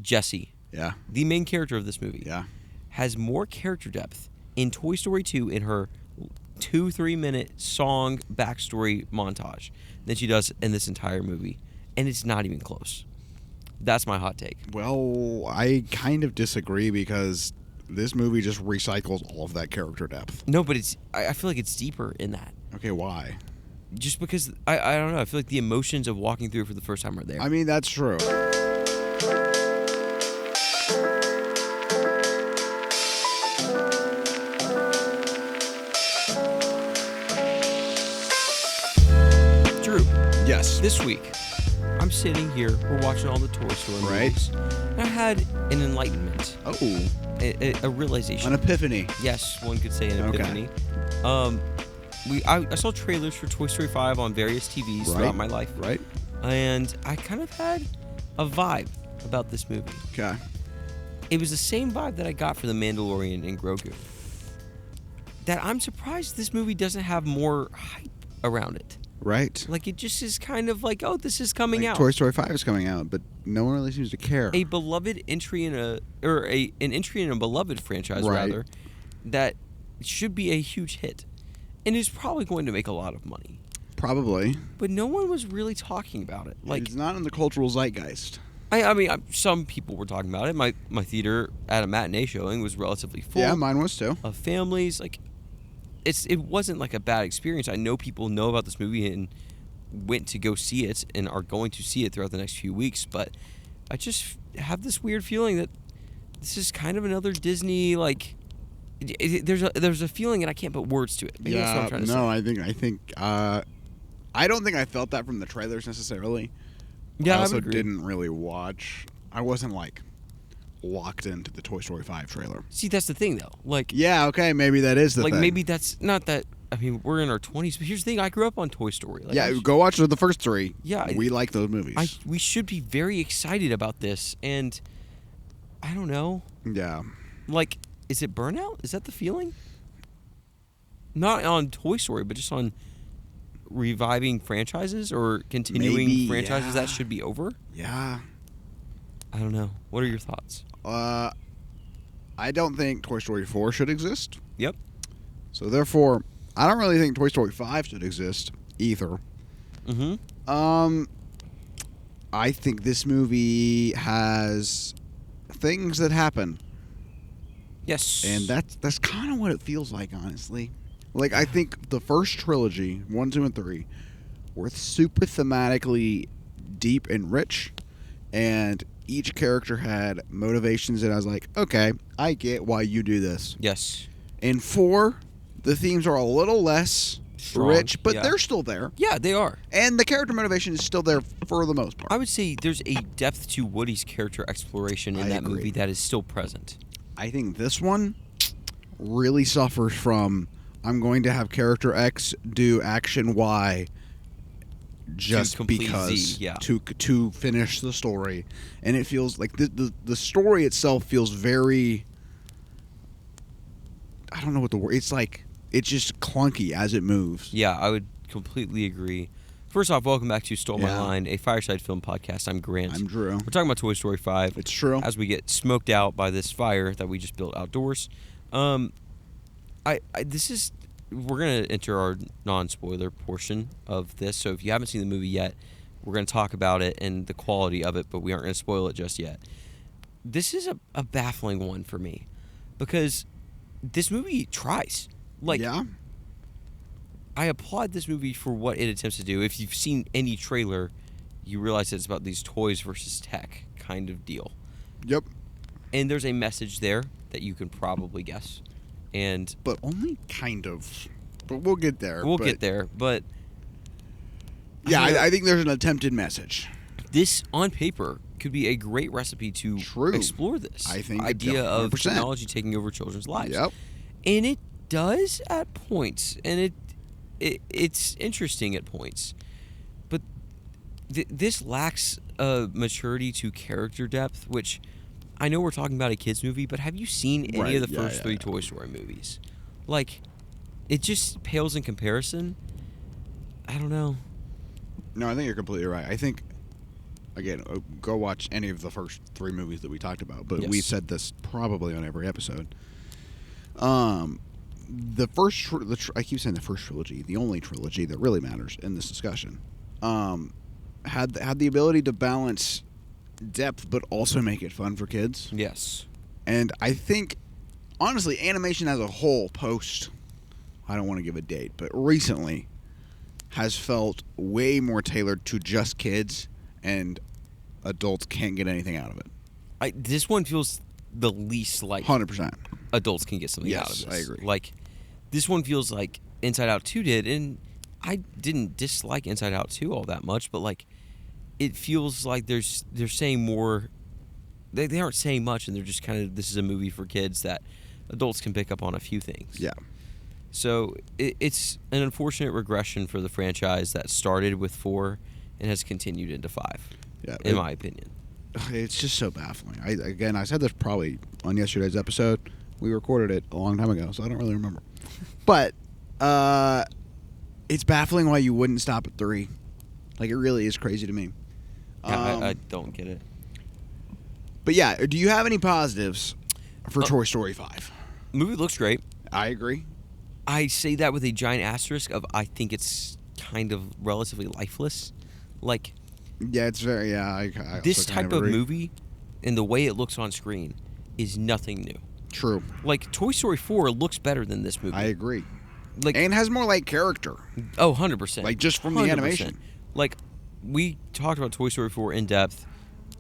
Jessie, Yeah. the main character of this movie, Yeah. has more character depth in Toy Story 2 in her 2-3 minute song backstory montage than she does in this entire movie. And it's not even close. That's my hot take. Well, I kind of disagree because this movie just recycles all of that character depth. No, but I feel like it's deeper in that. Okay, why? Just because, I don't know, I feel like the emotions of walking through for the first time are there. I mean, that's true. Drew, Yes. this week, I'm sitting here, we're watching all the Toy Story movies, and I had an enlightenment, Oh, a realization. an epiphany. Yes, one could say an Okay. epiphany. I saw trailers for Toy Story 5 on various TVs Right. throughout my life, Right? and I kind of had a vibe about this movie. Okay. It was the same vibe that I got for The Mandalorian and Grogu. That I'm surprised this movie doesn't have more hype around it. Right. Like, it just is kind of like, oh, this is coming out. Toy Story 5 is coming out, but no one really seems to care. A beloved entry in an entry in a beloved franchise, Right. rather, that should be a huge hit. And is probably going to make a lot of money. Probably. But no one was really talking about it. Like, It's not in the cultural zeitgeist. I mean, some people were talking about it. My theater at a matinee showing was relatively full. Yeah, mine was too. Of families. Like, it wasn't like a bad experience. I know people know about this movie and went to go see it and are going to see it throughout the next few weeks. But I just have this weird feeling that this is kind of another Disney, like, there's a feeling and I can't put words to it. Maybe that's what I'm trying to say. I don't think I felt that from the trailers necessarily. Yeah, I also would agree. didn't really watch. I wasn't like locked into the Toy Story 5 trailer. See, that's the thing, though. Like, Yeah, okay, maybe that is the like thing. maybe that's not that. I mean, we're in our 20s, but here's the thing: I grew up on Toy Story. Like, Yeah, go watch the first three. Yeah, we like those movies. we should be very excited about this, and I don't know. Yeah. Like, is it burnout? Is that the feeling? Not on Toy Story, but just on reviving franchises or continuing Maybe, franchises yeah. that should be over. Yeah. I don't know. What are your thoughts? I don't think Toy Story 4 should exist. Yep. So therefore, I don't really think Toy Story 5 should exist either. Mm-hmm. I think this movie has things that happen, Yes. and that's kind of what it feels like, honestly. Like, I think the first trilogy, 1, 2, and 3, were super thematically deep and rich, and each character had motivations that I was like, okay, I get why you do this. Yes. In 4, the themes are a little less Strong, rich, but yeah. they're still there. Yeah, they are. And the character motivation is still there for the most part. I would say there's a depth to Woody's character exploration in I that agree. movie that is still present. I think this one really suffers from, I'm going to have character X do action Y just complete because Z, yeah. to finish the story. And it feels like the story itself feels very, I don't know what the word, it's like, it's just clunky as it moves. Yeah, I would completely agree. First off, welcome back to Stole My Yeah. Line, a Fireside film podcast. I'm Grant. I'm Drew. We're talking about Toy Story 5. It's true. As we get smoked out by this fire that we just built outdoors. We're going to enter our non-spoiler portion of this. So if you haven't seen the movie yet, we're going to talk about it and the quality of it, but we aren't going to spoil it just yet. This is a baffling one for me because this movie tries. Like, yeah. I applaud this movie for what it attempts to do. If you've seen any trailer, you realize that it's about these toys versus tech kind of deal. Yep. And there's a message there that you can probably guess. And But only kind of. But we'll get there. we'll get there. But Yeah, I think there's an attempted message. this, on paper, could be a great recipe to True. explore this I think idea of 100%. technology taking over children's lives. Yep. And it does at points. And it's interesting at points. But this lacks maturity to character depth, which I know we're talking about a kids movie, but have you seen any Right, of the yeah, first yeah, three yeah. Toy Story movies? Like, it just pales in comparison. I don't know. No, I think you're completely right. I think again, go watch any of the first 3 movies that we talked about. But Yes. we've said this probably on every episode. The first, I keep saying the first trilogy, the only trilogy that really matters in this discussion, had the ability to balance depth, but also make it fun for kids. Yes. And I think, honestly, animation as a whole, I don't want to give a date, but recently, has felt way more tailored to just kids, and adults can't get anything out of it. This one feels the least like 100%. adults can get something out of Yes, this. I agree. Like, this one feels like Inside Out 2 did, and I didn't dislike Inside Out 2 all that much, but like, it feels like they're saying more. They aren't saying much, and they're just kind of, this is a movie for kids that adults can pick up on a few things. Yeah. So it's an unfortunate regression for the franchise that started with 4 and has continued into 5. Yeah. In my opinion. It's just so baffling. I said this probably on yesterday's episode. We recorded it a long time ago, so I don't really remember. But it's baffling why you wouldn't stop at 3. Like, it really is crazy to me. Yeah, I don't get it. But yeah, do you have any positives for Toy Story 5? Movie looks great. I agree. I say that with a giant asterisk of I think it's kind of relatively lifeless. Like, Yeah, it's very, I this also kind type of agree. movie and the way it looks on screen is nothing new. True. Like, Toy Story 4 looks better than this movie. I agree. Like, And has more, like, character. oh, 100%. Like, just from the 100%. animation. Like, we talked about Toy Story 4 in depth,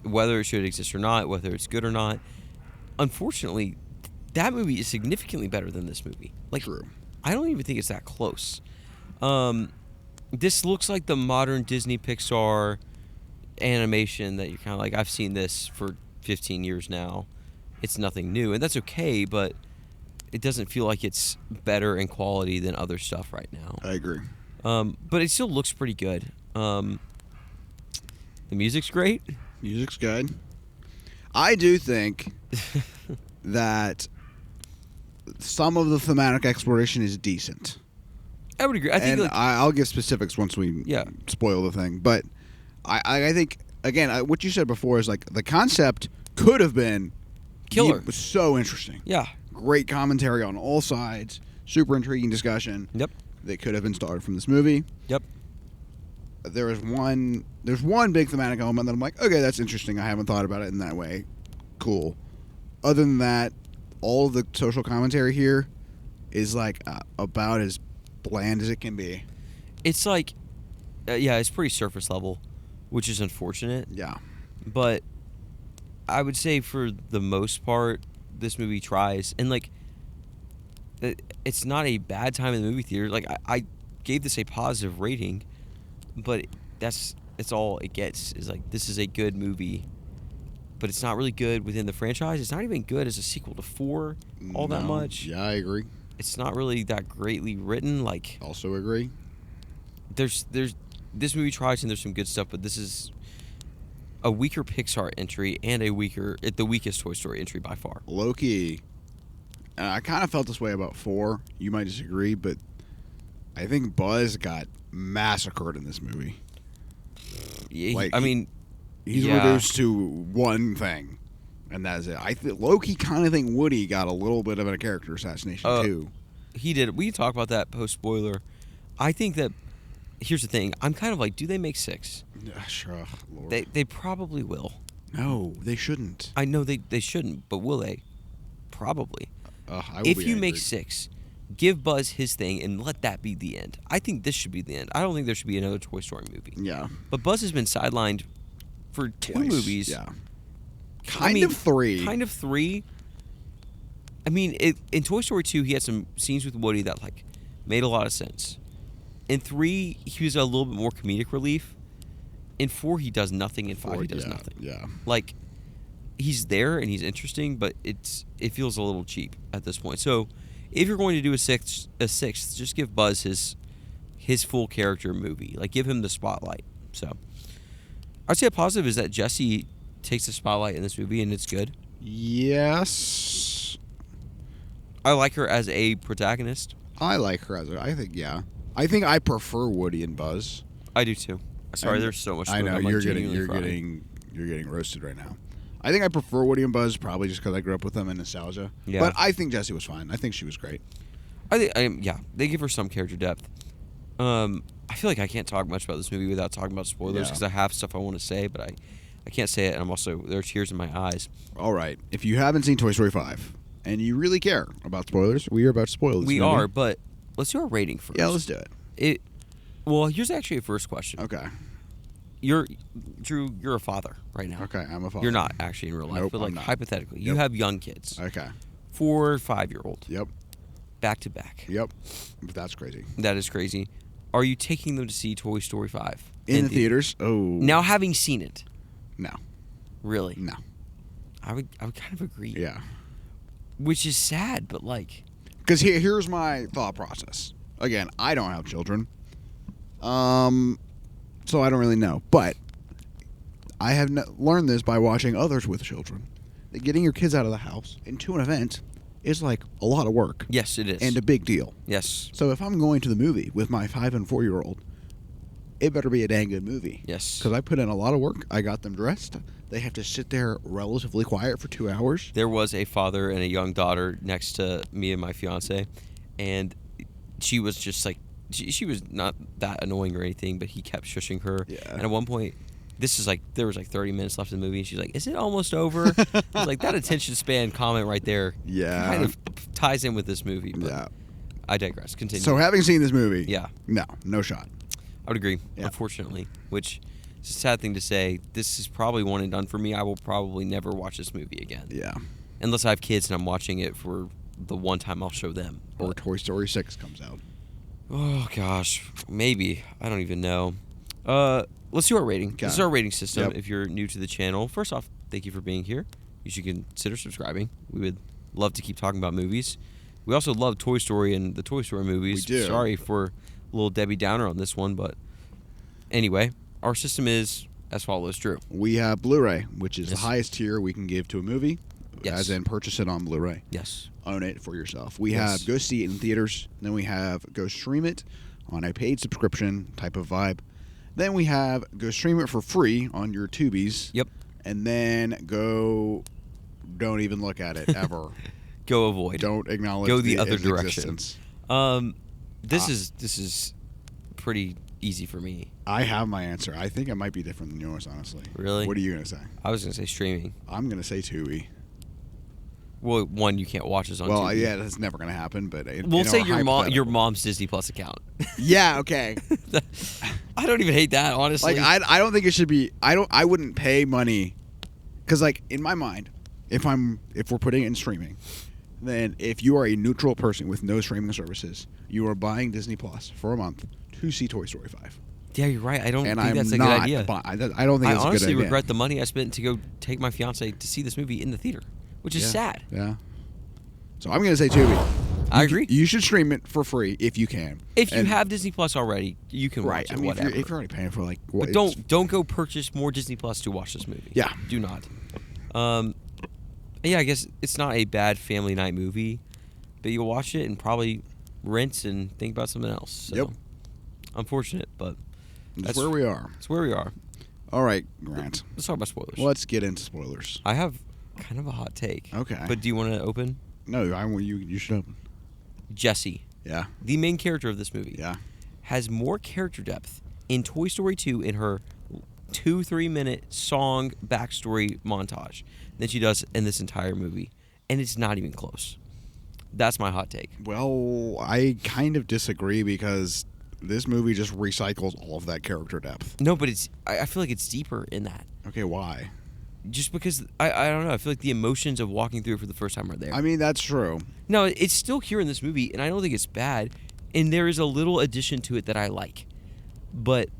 whether it should exist or not, whether it's good or not. Unfortunately, that movie is significantly better than this movie. Like, True. I don't even think it's that close. This looks like the modern Disney Pixar animation that you're kind of like, I've seen this for 15 years now. It's nothing new, and that's okay, but it doesn't feel like it's better in quality than other stuff right now. I agree. But it still looks pretty good. The music's great. Music's good. I do think that some of the thematic exploration is decent. I would agree. I think, And like, I'll give specifics once we spoil the thing. But I think, again, what you said before is like the concept could have been killer. It was so interesting. Yeah. Great commentary on all sides. Super intriguing discussion. Yep. That could have been started from this movie. Yep. There's one big thematic element that I'm like, okay, that's interesting. I haven't thought about it in that way. Cool. Other than that, all of the social commentary here is like about as bland as it can be. It's like, it's pretty surface level, which is unfortunate. Yeah. But I would say for the most part, this movie tries. And, like, it's not a bad time in the movie theater. Like, I gave this a positive rating, but that's all it gets is, like, this is a good movie. But it's not really good within the franchise. It's not even good as a sequel to 4 all that much. Yeah, I agree. It's not really that greatly written. Like, Also agree. there's this movie tries and there's some good stuff, but this is a weaker Pixar entry and the weakest Toy Story entry by far. Low-key. And I kind of felt this way about 4. You might disagree, but I think Buzz got massacred in this movie. Yeah, Like, He's yeah. reduced to one thing, and that's it. I low-key kind of think Woody got a little bit of a character assassination, too. He did. We can talk about that post-spoiler. I think that, here's the thing. I'm kind of like, do they make 6? Sure, Lord. They probably will. No, they shouldn't. I know they shouldn't, but will they? Probably. I will If be you angry. make 6, give Buzz his thing and let that be the end. I think this should be the end. I don't think there should be another Toy Story movie. Yeah. But Buzz has been sidelined for 2 Twice, movies. Yeah. I mean, Kind of 3. Kind of 3. I mean, in Toy Story 2, he had some scenes with Woody that, like, made a lot of sense. In 3, he was a little bit more comedic relief. In 4, he does nothing. In 5, he does nothing. Yeah. Like, he's there and he's interesting, but it feels a little cheap at this point. So, if you're going to do a sixth, just give Buzz his full character movie. Like, give him the spotlight. So, I'd say a positive is that Jessie takes the spotlight in this movie, and it's good. Yes. I like her as a protagonist. I like her as I think, yeah. I think I prefer Woody and Buzz. I do too. Sorry, And there's so much. I smoke. know I'm, like, you're genuinely crying. getting roasted right now. I think I prefer Woody and Buzz probably just because I grew up with them and nostalgia. Yeah. But I think Jessie was fine. I think she was great. Yeah, they give her some character depth. I feel like I can't talk much about this movie without talking about spoilers Yeah. because I have stuff I want to say, but I can't say it, and I'm also there are tears in my eyes. All right. If you haven't seen Toy Story 5 and you really care about spoilers, we are about to spoil this We movie. are, but let's do our rating first. Yeah, let's do it. Well, here's actually a first question. Okay. Drew, you're a father right now. Okay, I'm a father. You're not actually in real life, Nope, but like I'm not. hypothetically, you Yep. have young kids, Okay. 4 or 5-year-old, Yep. back to back. Yep. That's crazy. That is crazy. Are you taking them to see Toy Story 5 In the theaters? Oh. Now, having seen it, No. really? No. I would kind of agree. Yeah. Which is sad, but like, Because here's my thought process. Again, I don't have children. So I don't really know. But I have learned this by watching others with children. That getting your kids out of the house into an event is like a lot of work. yes, it is. And a big deal. yes, So if I'm going to the movie with my 5 and 4-year-old, it better be a dang good movie. yes. Because I put in a lot of work. I got them dressed. They have to sit there relatively quiet for 2 hours. There was a father and a young daughter next to me and my fiance, and she was just like, she was not that annoying or anything, but he kept shushing her. Yeah. And at one point, there was like 30 minutes left in the movie, and she's like, "Is it almost over?" I was like, that attention span comment right there, Yeah. kind of ties in with this movie. But Yeah. I digress. Continue. So having seen this movie, yeah, no shot. I would agree. Yeah. Unfortunately, which is a sad thing to say. This is probably one and done for me. I will probably never watch this movie again. Yeah. Unless I have kids and I'm watching it for the one time I'll show them. Or Toy Story 6 comes out. Oh gosh, maybe. I don't even know. Let's do our rating. Okay. This is our rating system. Yep. If you're new to the channel, first off, thank you for being here. You should consider subscribing. We would love to keep talking about movies. We also love Toy Story and the Toy Story movies. We do. Sorry for a little Debbie Downer on this one, but anyway, our system is as follows, Drew. We have Blu-ray, which is Yes. the highest tier we can give to a movie. Yes. As in purchase it on Blu-ray. Yes. Own it for yourself. We Yes. have go see it in theaters. Then we have go stream it on a paid subscription type of vibe. Then we have go stream it for free on your Tubies. Yep. And then go don't even look at it ever. Go avoid. Don't acknowledge Go the other its direction. existence. This is pretty easy for me. I have my answer. I think it might be different than yours, honestly. Really? What are you going to say? I was gonna say streaming. I'm going to say Tubi. Well, one you can't watch us on. Well, TV. yeah, that's never going to happen, but We'll say your hypothetical. mom's Disney Plus account. Yeah, okay. I don't even hate that, honestly. Like I don't think it should be I wouldn't pay money cuz like in my mind if we're putting it in streaming, then if you are a neutral person with no streaming services, you are buying Disney Plus for a month to see Toy Story 5. Yeah, you're right. I don't And think I'm that's a not good idea. I don't think I it's a honestly good idea. regret the money I spent to go take my fiance to see this movie in the theater, which is sad. Yeah. So I'm going to say Tubi. I agree. You should stream it for free if you can. If you And- have Disney Plus already, you can right, watch I it. mean Whatever. if you're already paying for like what But don't go purchase more Disney Plus to watch this movie. Yeah. Do not. Yeah, I guess it's not a bad family night movie, but you'll watch it and probably rinse and think about something else. So, Yep. Unfortunate, but that's where we are. that's where we are. All right, Grant. Let's talk about spoilers. Let's get into spoilers. I have kind of a hot take. Okay. But do you want to open? No, you should open. Jessie, Yeah. the main character of this movie, Yeah. has more character depth in Toy Story 2 in her 2-3 minute song backstory montage than she does in this entire movie. And it's not even close. That's my hot take. Well, I kind of disagree because this movie just recycles all of that character depth. No, but I feel like it's deeper in that. Okay, why? Just because, I don't know, I feel like the emotions of walking through it for the first time are there. I mean, that's true. No, it's still here in this movie, and I don't think it's bad. And there is a little addition to it that I like. But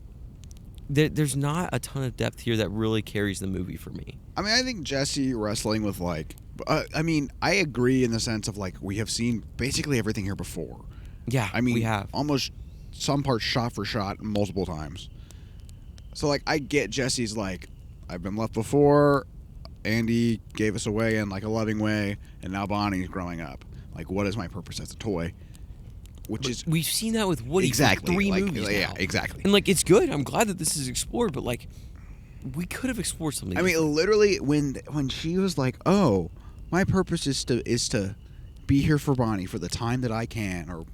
there's not a ton of depth here that really carries the movie for me. I mean, I think Jessie wrestling with like, I mean, I agree in the sense of like we have seen basically everything here before. Yeah, I mean, we have. almost some parts shot for shot multiple times. So like, I get Jessie's like, I've been left before. Andy gave us away in like a loving way, and now Bonnie's growing up. Like, what is my purpose as a toy? which is we've seen that with Woody exactly for 3 like, movies yeah, now. exactly. And like it's good. I'm glad that this is explored, but like we could have explored something. I mean, different. literally, when she was like, "Oh, my purpose is to be here for Bonnie for the time that I can,"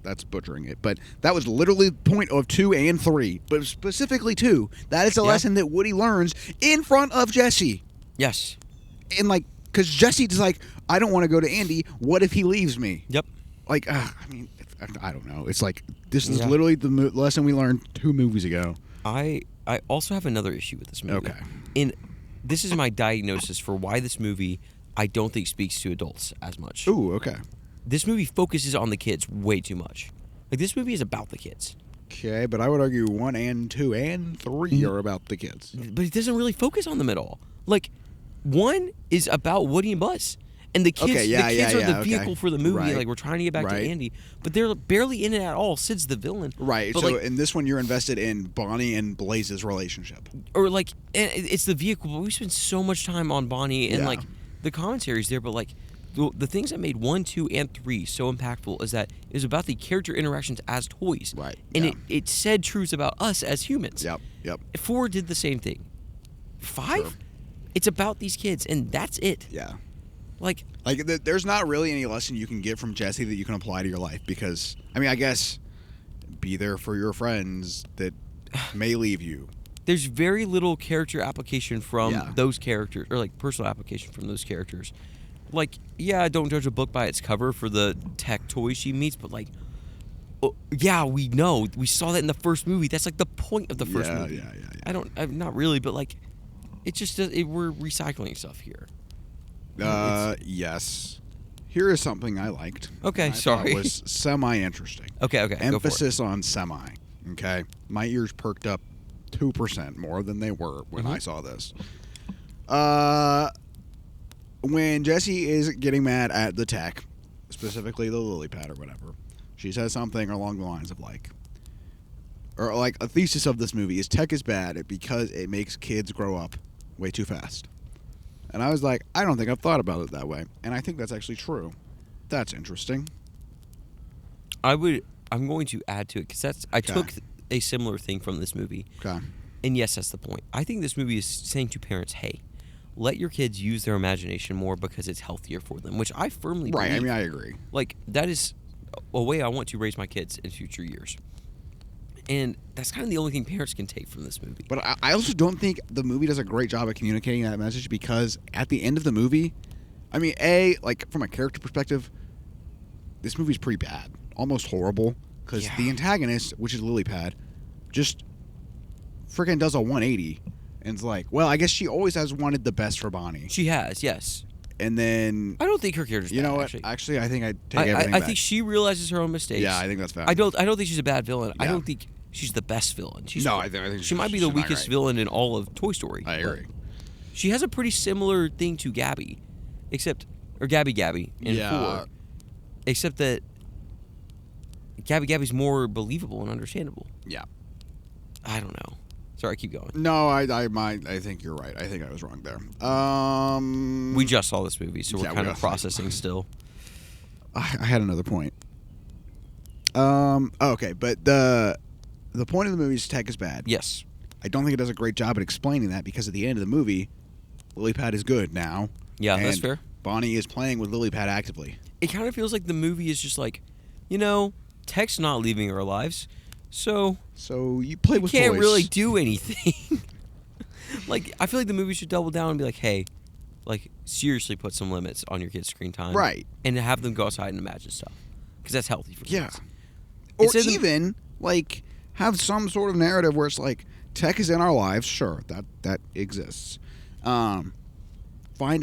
that's butchering it, but that was literally the point of 2 and 3, but specifically 2. That is a lesson that Woody learns in front of Jessie, Yes. and like, because Jessie's like, "I don't want to go to Andy. What if he leaves me?" Yep. Like, I mean, I don't know. It's like this is literally the lesson we learned 2 movies ago. I also have another issue with this movie. Okay. And this is my diagnosis for why this movie I don't think speaks to adults as much. Ooh, okay. This movie focuses on the kids way too much. Like this movie is about the kids. Okay, but I would argue 1 and 2 and 3 are about the kids. But it doesn't really focus on them at all. Like 1 is about Woody and Buzz. And the kids, are the vehicle for the movie. Right. Like we're trying to get back to Andy, but they're barely in it at all. Sid's the villain, right? But so like, in this one, you're invested in Bonnie and Blaze's relationship, or like it's the vehicle. But we spend so much time on Bonnie and Yeah. like the commentaries there. But like the things that made 1, 2, and 3 so impactful is that it was about the character interactions as toys, right? And it said truths about us as humans. Yep. 4 did the same thing. 5, Sure. It's about these kids, and that's it. Yeah. Like there's not really any lesson you can get from Jessie that you can apply to your life because, I mean, I guess be there for your friends that may leave you. There's very little character application from Yeah. those characters, or like personal application from those characters. Like, yeah, don't judge a book by its cover for the tech toys she meets, but like, yeah, we know. We saw that in the first movie. That's like the point of the first movie. Yeah. I'm not really, but like, it just does, we're recycling stuff here. Yes. Here is something I liked. Okay, I sorry. It was semi-interesting. Okay, Emphasis on semi. Okay, my ears perked up 2% more than they were when I saw this. When Jessie is getting mad at the tech, specifically the lily pad or whatever, she says something along the lines of like, or like a thesis of this movie is tech is bad because it makes kids grow up way too fast. And I was like, I don't think I've thought about it that way. And I think that's actually true. That's interesting. I'm going to add to it because I took a similar thing from this movie. Okay. And yes, that's the point. I think this movie is saying to parents, hey, let your kids use their imagination more because it's healthier for them, which I firmly believe. Right, I mean, I agree. Like, that is a way I want to raise my kids in future years. And that's kind of the only thing parents can take from this movie. But I also don't think the movie does a great job at communicating that message because at the end of the movie, I mean, like, from a character perspective, this movie's pretty bad. Almost horrible. Because the antagonist, which is Lilypad, just freaking does a 180. And it's like, well, I guess she always has wanted the best for Bonnie. She has, yes. And then... I don't think her character's bad, You know what? Actually, I think I take everything I back. think she realizes her own mistakes. Yeah, I think that's fair. I don't think she's a bad villain. Yeah. I don't think she's the best villain. I think she might be the weakest villain in all of Toy Story. I agree. She has a pretty similar thing to Gabby, Gabby in 4. Except that Gabby's more believable and understandable. Yeah. I don't know. Sorry, keep going. No, I think you're right. I think I was wrong there. We just saw this movie, so we're kind of processing still. I had another point. Okay, but the point of the movie is tech is bad. Yes. I don't think it does a great job at explaining that because at the end of the movie, Lilypad is good now. Yeah, that's fair. Bonnie is playing with Lilypad actively. It kind of feels like the movie is just like, tech's not leaving our lives, so you play with can't toys. really do anything. Like, I feel like the movie should double down and be like, hey, like, seriously put some limits on your kids' screen time. Right. And have them go outside and imagine stuff. Because that's healthy for kids. Yeah. Or even, like, have some sort of narrative where it's like, tech is in our lives. Sure, that exists. Find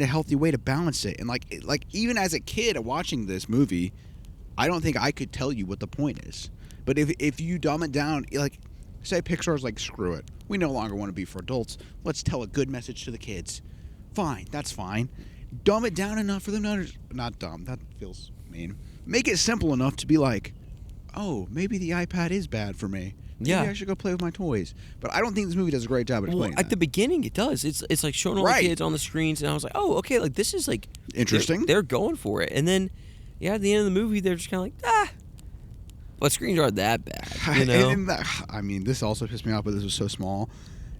a healthy way to balance it. And, like even as a kid watching this movie, I don't think I could tell you what the point is. But if you dumb it down, like, say Pixar's like, screw it. We no longer want to be for adults. Let's tell a good message to the kids. Fine, that's fine. Dumb it down enough for them to understand. Not dumb, that feels mean. Make it simple enough to be like, oh, maybe the iPad is bad for me. Maybe I should go play with my toys. But I don't think this movie does a great job at explaining at the beginning, it does. It's like showing all the kids on the screens, and I was like, oh, okay, like, this is, like... Interesting. They're going for it. And then, at the end of the movie, they're just kind of like, But screens aren't that bad, you know? I mean, this also pissed me off, but this was so small.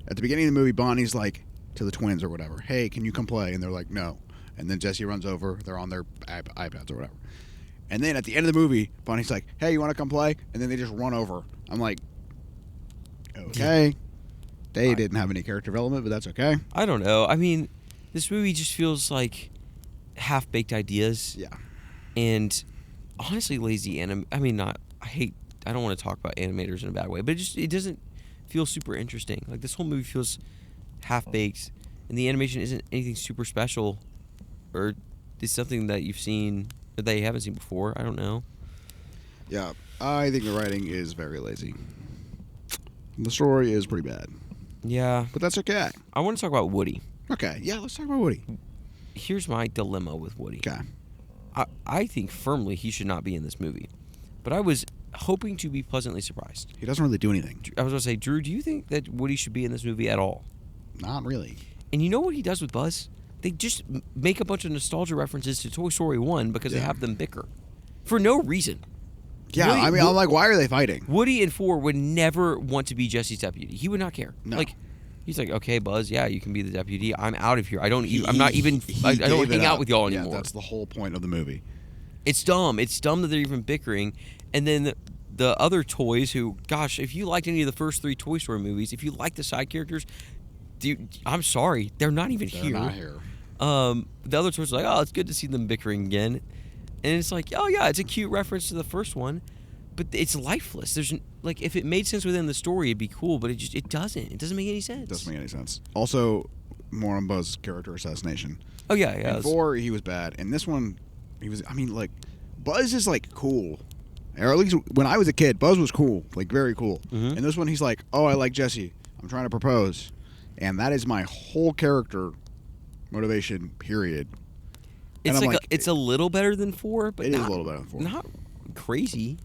At the beginning of the movie, Bonnie's like to the twins or whatever, "Hey, can you come play?" And they're like, "No." And then Jessie runs over. They're on their iPads or whatever. And then at the end of the movie, Bonnie's like, "Hey, you want to come play?" And then they just run over. I'm like, okay. They didn't have any character development, but that's okay. I don't know. I mean, this movie just feels like half-baked ideas. Yeah. And honestly, lazy I mean, not. I don't want to talk about animators in a bad way, but it doesn't feel super interesting. Like, this whole movie feels half-baked, and the animation isn't anything super special, or it's something that you've seen that they haven't seen before. I don't know. Yeah, I think the writing is very lazy. The story is pretty bad. Yeah. But that's okay. I want to talk about Woody. Okay, yeah, let's talk about Woody. Here's my dilemma with Woody. Okay. I think firmly he should not be in this movie, but I was hoping to be pleasantly surprised. He doesn't really do anything. I was going to say, Drew, do you think that Woody should be in this movie at all? Not really. And you know what he does with Buzz? They just make a bunch of nostalgia references to Toy Story 1 because they have them bicker. For no reason. Yeah, Woody, I mean, I'm like, why are they fighting? Woody in 4 would never want to be Jessie's deputy. He would not care. No. Like, he's like, okay, Buzz, yeah, you can be the deputy. I'm out of here. I don't hang out with y'all anymore. Yeah, that's the whole point of the movie. It's dumb. It's dumb that they're even bickering. And then the other toys who, gosh, if you liked any of the first 3 Toy Story movies, if you like the side characters, dude, I'm sorry, they're not even here. They're not here. The other toys are like, oh, it's good to see them bickering again. And it's like, oh yeah, it's a cute reference to the first one, but it's lifeless. There's like, if it made sense within the story, it'd be cool, but it doesn't. It doesn't make any sense. It doesn't make any sense. Also, more on Buzz's character assassination. Oh yeah. In 4, he was bad. In this one, he was. I mean, like, Buzz is like cool. Or at least when I was a kid, Buzz was cool, like very cool. Mm-hmm. And this one, he's like, "Oh, I like Jessie. I'm trying to propose," and that is my whole character motivation. Period. It's like it's a little better than 4, but it not, is a little better than 4. Not crazy.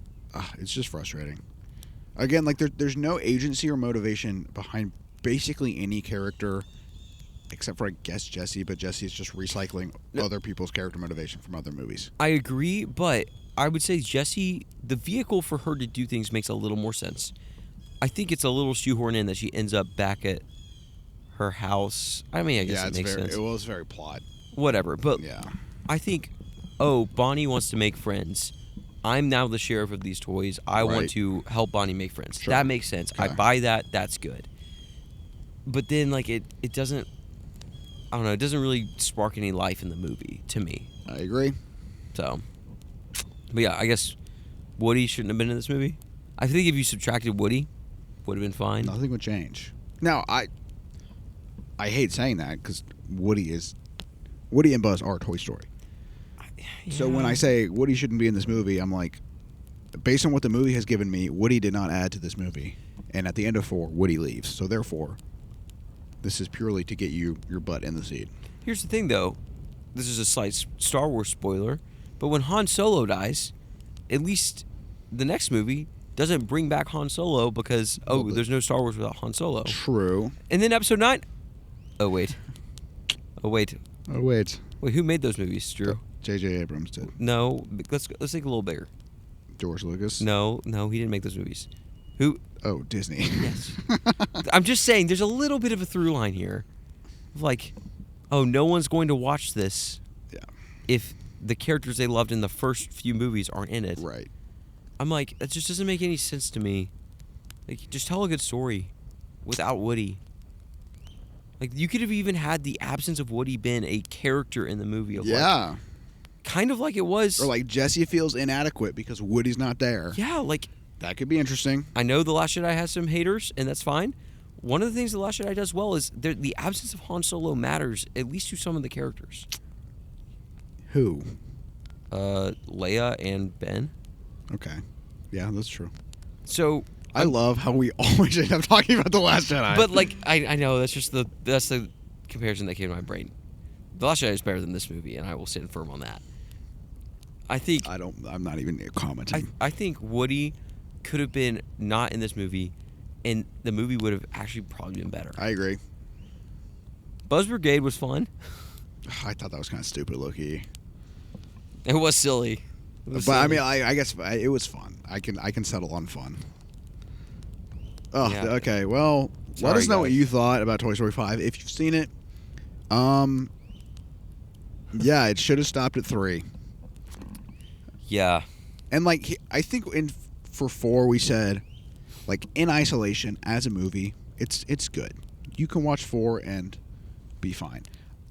It's just frustrating. Again, like there's no agency or motivation behind basically any character, except for I guess Jessie. But Jessie is just recycling other people's character motivation from other movies. I agree, but I would say Jessie, the vehicle for her to do things makes a little more sense. I think it's a little shoehorned in that she ends up back at her house. I mean, I guess it makes sense. It was very plot. Whatever, but yeah. I think, Bonnie wants to make friends. I'm now the sheriff of these toys. I want to help Bonnie make friends. Sure. That makes sense. Okay. I buy that. That's good. But then, like, it doesn't, I don't know, it doesn't really spark any life in the movie to me. I agree. So, but yeah, I guess Woody shouldn't have been in this movie. I think if you subtracted Woody, would have been fine. Nothing would change. Now, I hate saying that because Woody and Buzz are Toy Story. Yeah. So when I say Woody shouldn't be in this movie, I'm like, based on what the movie has given me, Woody did not add to this movie. And at the end of 4, Woody leaves. So therefore, this is purely to get your butt in the seat. Here's the thing, though. This is a slight Star Wars spoiler, but when Han Solo dies, at least the next movie doesn't bring back Han Solo because, there's no Star Wars without Han Solo. True. And then Episode 9... Oh, wait. Wait, who made those movies, Drew? J.J. Abrams did. No, let's think a little bigger. George Lucas? No, he didn't make those movies. Who? Oh, Disney. Yes. I'm just saying, there's a little bit of a through line here. Like, no one's going to watch this if the characters they loved in the first few movies aren't in it. Right. I'm like, that just doesn't make any sense to me. Like, just tell a good story without Woody. Like, you could have even had the absence of Woody been a character in the movie. Like, kind of like it was. Or like Jessie feels inadequate because Woody's not there. Yeah, like. That could be interesting. I know The Last Jedi has some haters, and that's fine. One of the things The Last Jedi does well is the absence of Han Solo matters, at least to some of the characters. Who? Leia and Ben. Okay. Yeah, that's true. So I love how we always end up talking about The Last Jedi. But like I know that's the comparison that came to my brain. The Last Jedi is better than this movie, and I will stand firm on that. I'm not even commenting. I think Woody could have been not in this movie, and the movie would have actually probably been better. I agree. Buzz Brigade was fun. I thought that was kind of stupid, low-key. It was silly. But I mean, I guess it was fun. I can settle on fun. Oh, Yeah. okay. Well, let us know what you thought about Toy Story 5 if you've seen it. Yeah, it should have stopped at 3. Yeah. And like I think for 4 we said, like in isolation as a movie, it's good. You can watch 4 and be fine.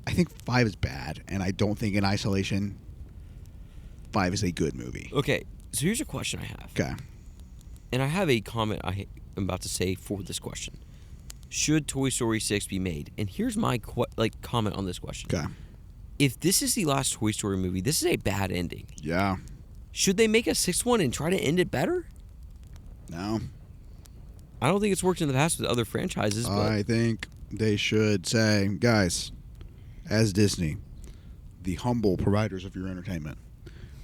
I think 5 is bad, and I don't think in isolation 5 is a good movie. Okay, so here's a question I have. Okay. And I have a comment I'm about to say for this question. Should Toy Story 6 be made? And here's my comment on this question. Okay. If this is the last Toy Story movie, this is a bad ending. Yeah. Should they make a 6th one and try to end it better? No. I don't think it's worked in the past with other franchises. But I think they should say, guys, as Disney, the humble providers of your entertainment,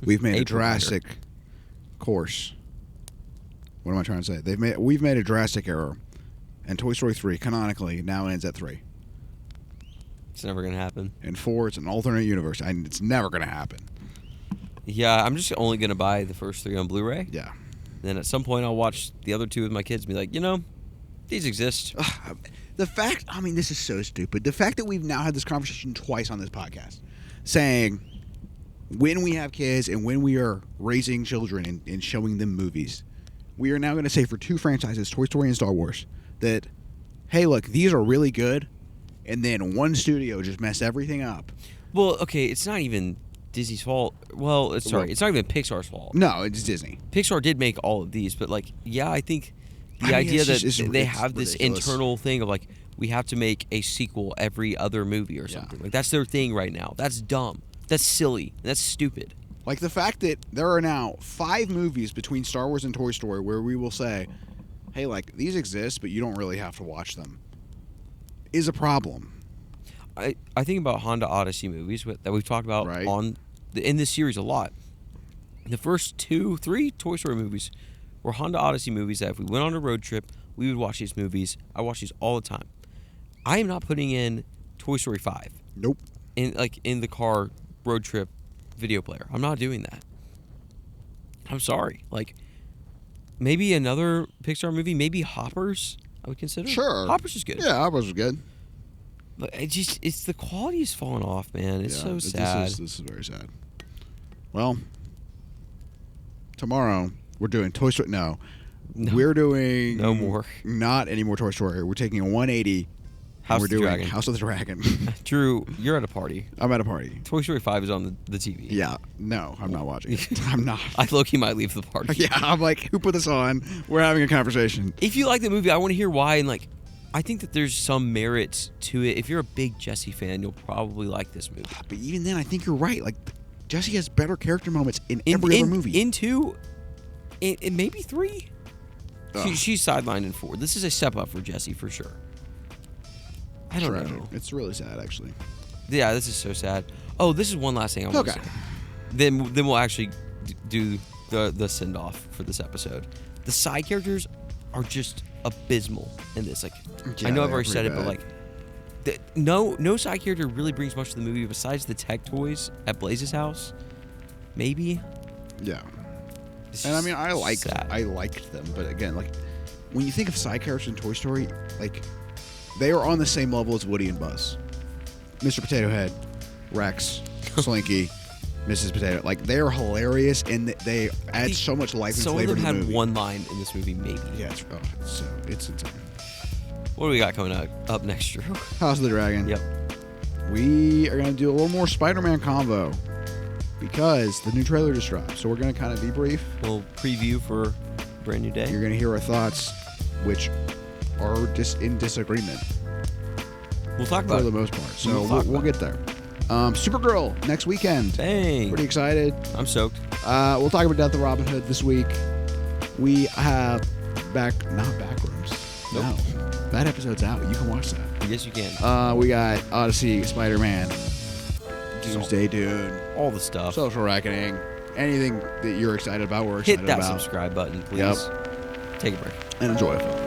we've made a drastic course. What am I trying to say? We've made a drastic error, and Toy Story 3 canonically now ends at 3. It's never gonna happen. And 4, it's an alternate universe, and it's never gonna happen. Yeah, I'm just only gonna buy the first 3 on Blu-ray. Yeah. Then at some point I'll watch the other 2 with my kids and be like, these exist. The fact, I mean, this is so stupid. The fact that we've now had this conversation twice on this podcast, saying when we have kids and when we are raising children and showing them movies, we are now going to say for 2 franchises, Toy Story and Star Wars, that, hey, look, these are really good, and then one studio just messed everything up. Well, okay, it's not even Disney's fault. Well, it's not even Pixar's fault. No, it's Disney. Pixar did make all of these, but I think the idea that they have this internal thing of we have to make a sequel every other movie or something. Like that's their thing right now. That's dumb. That's silly. That's stupid. Like the fact that there are now 5 movies between Star Wars and Toy Story where we will say, hey, these exist, but you don't really have to watch them, is a problem. I think about Honda Odyssey movies that we've talked about in this series a lot. The first 2, 3 Toy Story movies were Honda Odyssey movies that if we went on a road trip, we would watch these movies. I watch these all the time. I am not putting in Toy Story 5. Nope. In the car road trip video player. I'm not doing that. I'm sorry. Maybe another Pixar movie, maybe Hoppers I would consider. Sure. Hoppers is good. Yeah, Hoppers is good. But it's the quality is falling off, man. It's so sad. This is very sad. Well, tomorrow we're doing Toy Story. No, we're doing no more. Not any more Toy Story. We're taking a 180. House of the Dragon. House of the Dragon. Drew, you're at a party. I'm at a party. Toy Story 5 is on the TV. Yeah. No, I'm not watching it. I'm not. I low-key might leave the party. Yeah, I'm like, who put this on? We're having a conversation. If you like the movie, I want to hear why. And I think that there's some merit to it. If you're a big Jessie fan, you'll probably like this movie. But even then, I think you're right. Jessie has better character moments in every other movie. In 2, in maybe 3. She's sidelined in 4. This is a step up for Jessie for sure. I don't know. It's really sad, actually. Yeah, this is so sad. Oh, this is one last thing I want to say. Then we'll actually do the send off for this episode. The side characters are just abysmal in this. I know I've already said it, but no side character really brings much to the movie besides the tech toys at Blaze's house. Maybe. Yeah. And I mean, I liked them, but again, when you think of side characters in Toy Story, they are on the same level as Woody and Buzz, Mr. Potato Head, Rex, Slinky, Mrs. Potato. They are hilarious, and they add so much life and flavor to the movie. Some of them had one line in this movie, maybe. Yeah, it's insane. What do we got coming up next, Drew? House of the Dragon. Yep. We are going to do a little more Spider-Man convo because the new trailer just dropped. So we're going to kind of debrief. A little preview for a brand new day. You're going to hear our thoughts, which are in disagreement. We'll talk about it for the most part. So we'll get there. Supergirl next weekend. Dang. Pretty excited. I'm stoked. We'll talk about Death of Robin Hood this week. We have not Backrooms. Nope. No. That episode's out. You can watch that. Yes, you can. We got Odyssey, Spider-Man, Doomsday Dude, all the stuff. Social Reckoning. Anything that you're excited about, we're excited about. Hit that subscribe button, please. Yep. Take a break. And enjoy it.